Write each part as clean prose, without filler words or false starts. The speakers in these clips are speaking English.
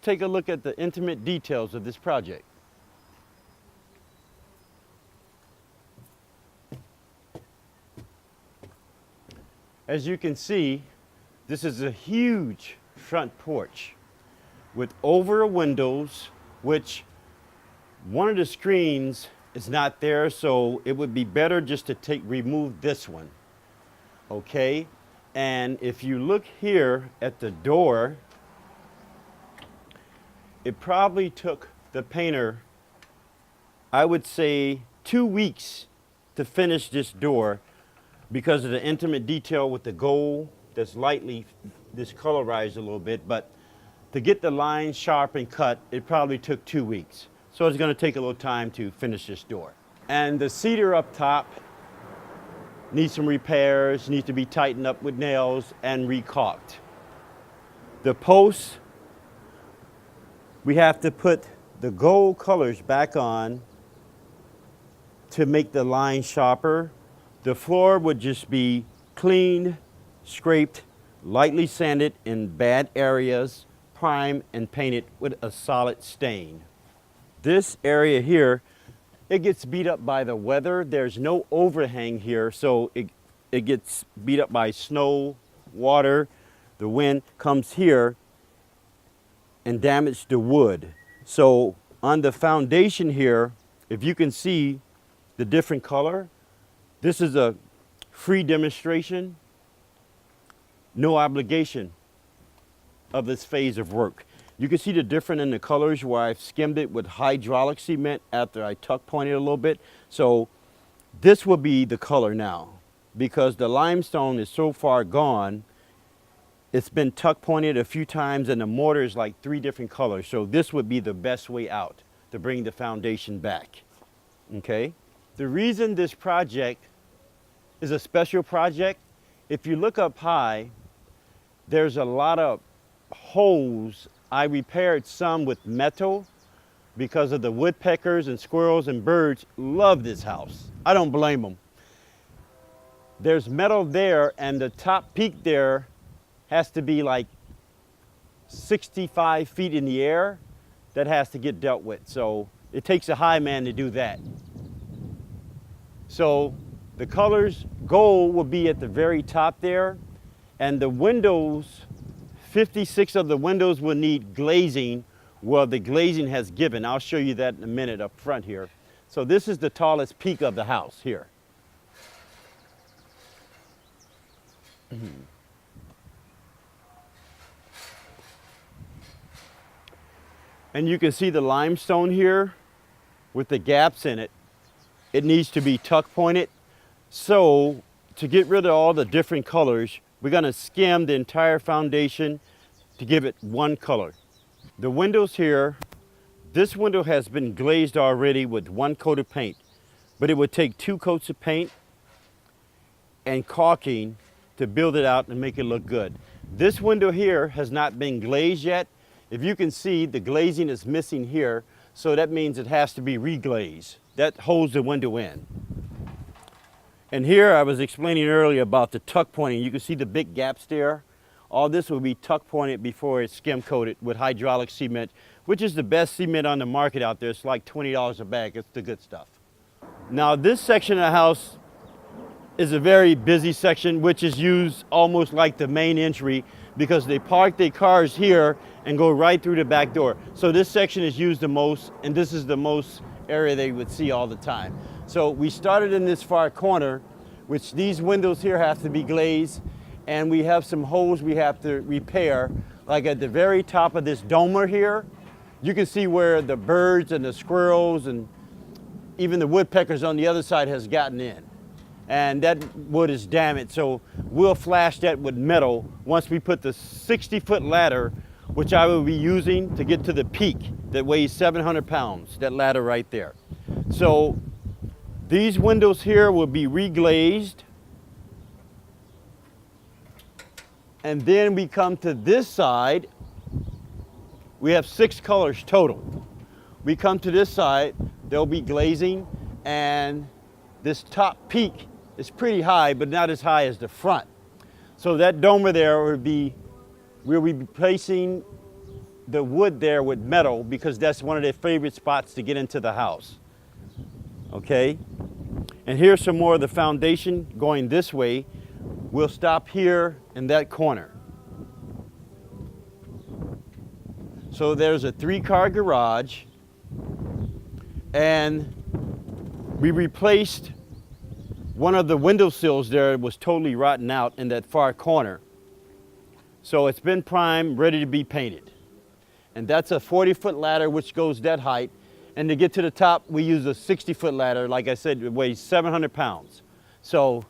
let's take a look at the intimate details of this project. As you can see, this is a huge front porch with over windows, which one of the screens is not there, so it would be better just to remove this one. Okay, and if you look here at the door, it probably took the painter, I would say, 2 weeks to finish this door because of the intimate detail with the gold that's lightly discolorized a little bit, but to get the lines sharp and cut, it probably took 2 weeks. So it's going to take a little time to finish this door. And the cedar up top needs some repairs, needs to be tightened up with nails and recaulked. The posts, we have to put the gold colors back on to make the line sharper. The floor would just be cleaned, scraped, lightly sanded in bad areas, primed and painted with a solid stain. This area here, it gets beat up by the weather. There's no overhang here, so it gets beat up by snow, water. The wind comes here and damages the wood. So on the foundation here, if you can see the different color, this is a free demonstration, no obligation of this phase of work. You can see the difference in the colors where I've skimmed it with hydraulic cement after I tuck pointed a little bit. So this will be the color now because the limestone is so far gone. It's been tuck pointed a few times and the mortar is like 3 different colors. So this would be the best way out to bring the foundation back. Okay? The reason this project is a special project, if you look up high, there's a lot of holes. I repaired some with metal because of the woodpeckers and squirrels and birds love this house. I don't blame them. There's metal there and the top peak there has to be like 65 feet in the air. That has to get dealt with. So it takes a high man to do that. So the colors, gold will be at the very top there, and the windows, 56 of the windows will need glazing. Well, the glazing has given. I'll show you that in a minute up front here. So this is the tallest peak of the house here. And you can see the limestone here with the gaps in it. It needs to be tuck pointed. So to get rid of all the different colors, we're going to skim the entire foundation to give it one color. The windows here, this window has been glazed already with 1 coat of paint, but it would take 2 coats of paint and caulking to build it out and make it look good. This window here has not been glazed yet. If you can see, the glazing is missing here, so that means it has to be reglazed. That holds the window in. And here I was explaining earlier about the tuck pointing. You can see the big gaps there. All this will be tuck pointed before it's skim coated with hydraulic cement, which is the best cement on the market out there. It's like $20 a bag. It's the good stuff. Now this section of the house is a very busy section, which is used almost like the main entry because they park their cars here and go right through the back door. So this section is used the most, and this is the most area they would see all the time. So we started in this far corner, which these windows here have to be glazed, and we have some holes we have to repair. Like at the very top of this domer here, you can see where the birds and the squirrels and even the woodpeckers on the other side has gotten in. And that wood is damaged, so we'll flash that with metal once we put the 60-foot ladder, which I will be using to get to the peak that weighs 700 pounds, that ladder right there. So these windows here will be reglazed. And then we come to this side. We have 6 colors total. We come to this side, there'll be glazing, and this top peak is pretty high, but not as high as the front. So that domer there would be, we'll be placing the wood there with metal because that's one of their favorite spots to get into the house. Okay? And here's some more of the foundation going this way. We'll stop here in that corner. So there's a 3-car garage, and we replaced one of the windowsills there. It was totally rotten out in that far corner. So it's been primed, ready to be painted. And that's a 40-foot ladder which goes that height. And to get to the top, we use a 60-foot ladder. Like I said, it weighs 700 pounds. So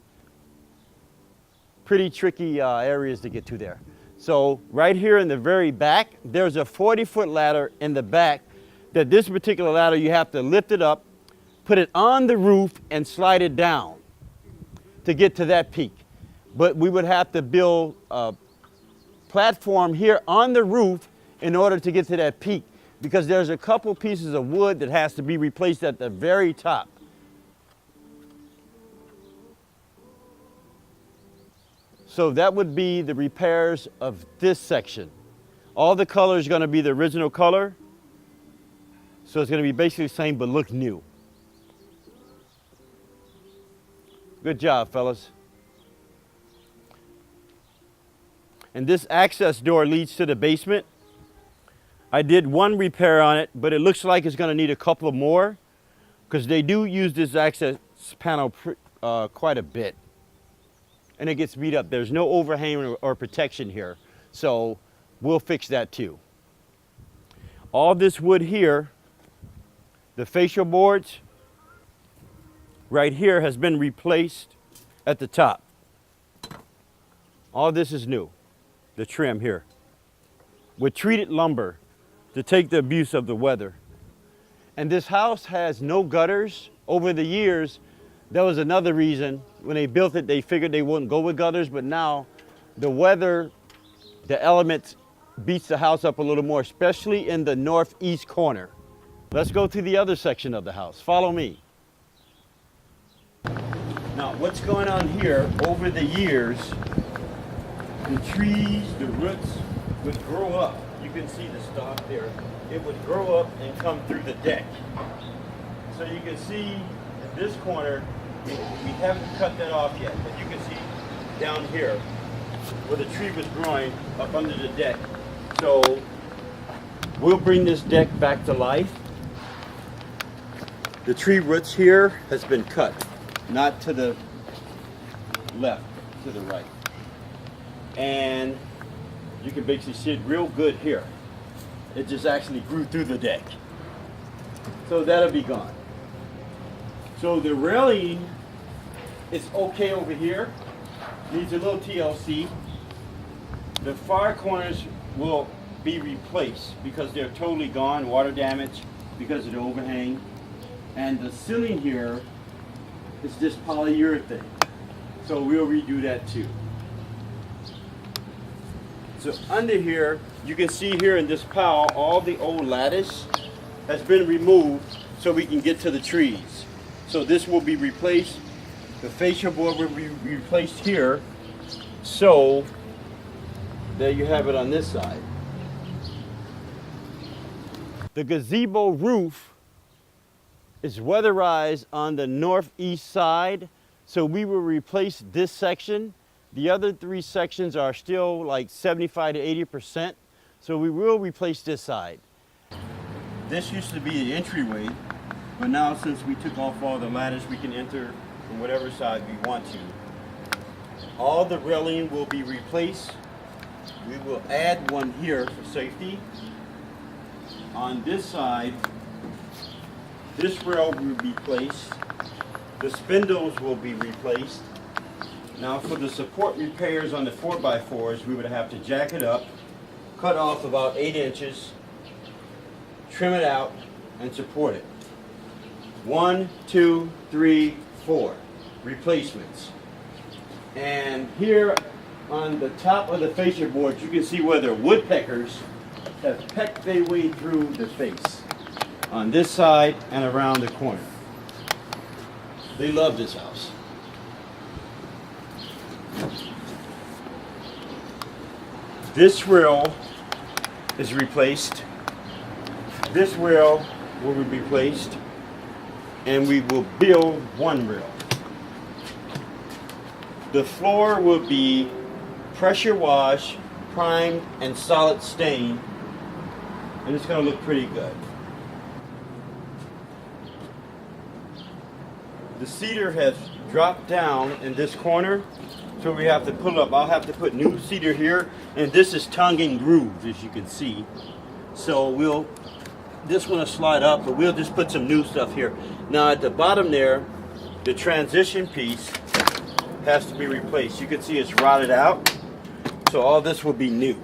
pretty tricky areas to get to there. So right here in the very back, there's a 40-foot ladder in the back that this particular ladder, you have to lift it up, put it on the roof, and slide it down to get to that peak. But we would have to build a platform here on the roof in order to get to that peak, because there's a couple pieces of wood that has to be replaced at the very top. So that would be the repairs of this section. All the color is going to be the original color. So it's going to be basically the same but look new. Good job, fellas. And this access door leads to the basement. I did one repair on it, but it looks like it's going to need a couple more because they do use this access panel quite a bit. And it gets beat up. There's no overhang or protection here. So we'll fix that too. All this wood here, the fascia boards, right here has been replaced at the top. All this is new, the trim here, with treated lumber to take the abuse of the weather. And this house has no gutters. Over the years, that was another reason. When they built it, they figured they wouldn't go with gutters, but now the weather, the elements beats the house up a little more, especially in the northeast corner. Let's go to the other section of the house. Follow me. Now, what's going on here, over the years, the trees, the roots would grow up. You can see the stalk there. It would grow up and come through the deck. So you can see in this corner, we haven't cut that off yet, but you can see down here where the tree was growing up under the deck. So we'll bring this deck back to life. The tree roots here has been cut, not to the left, to the right. And you can basically see it real good here. It just actually grew through the deck. So that'll be gone. So the railing is okay over here. Needs a little TLC. The far corners will be replaced because they're totally gone, water damage because of the overhang. And the ceiling here is just polyurethane. So we'll redo that too. So under here, you can see here in this pile, all the old lattice has been removed so we can get to the trees. So this will be replaced. The fascia board will be replaced here. So there you have it on this side. The gazebo roof is weatherized on the northeast side. So we will replace this section. The other 3 sections are still like 75 to 80%. So we will replace this side. This used to be the entryway, but now since we took off all the ladders, we can enter from whatever side we want to. All the railing will be replaced. We will add one here for safety. On this side, this rail will be placed. The spindles will be replaced. Now for the support repairs on the 4x4s, we would have to jack it up, cut off about 8 inches, trim it out, and support it. 1, 2, 3, 4 replacements. And here on the top of the fascia board, you can see where the woodpeckers have pecked their way through the face on this side and around the corner. They love this house. This rail is replaced. This rail will be replaced, and we will build one rail. The floor will be pressure wash, primed, and solid stain, and it's going to look pretty good. The cedar has dropped down in this corner, so we have to pull up. I'll have to put new cedar here, and this is tongue and groove, as you can see. So this one will slide up, but we'll just put some new stuff here. Now at the bottom there, the transition piece has to be replaced. You can see it's rotted out, so all this will be new.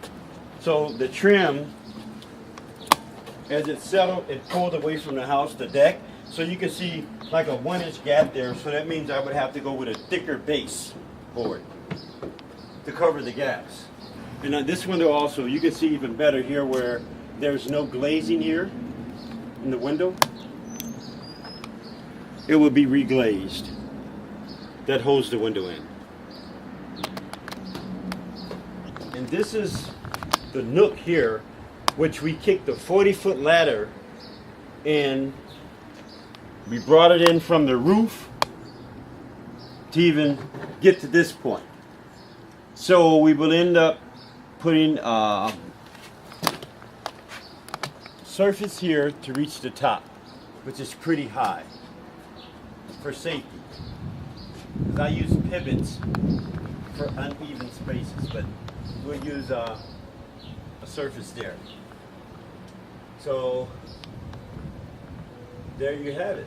So the trim, as it settled, it pulled away from the house, the deck, so you can see like a 1-inch gap there, so that means I would have to go with a thicker base board to cover the gaps. And on this window also, you can see even better here where there's no glazing here in the window. It will be reglazed. That holds the window in. And this is the nook here, which we kicked a 40-foot ladder in. We brought it in from the roof to even get to this point. So we will end up putting surface here to reach the top, which is pretty high for safety. Because I use pivots for uneven spaces, but we'll use a surface there. So there you have it.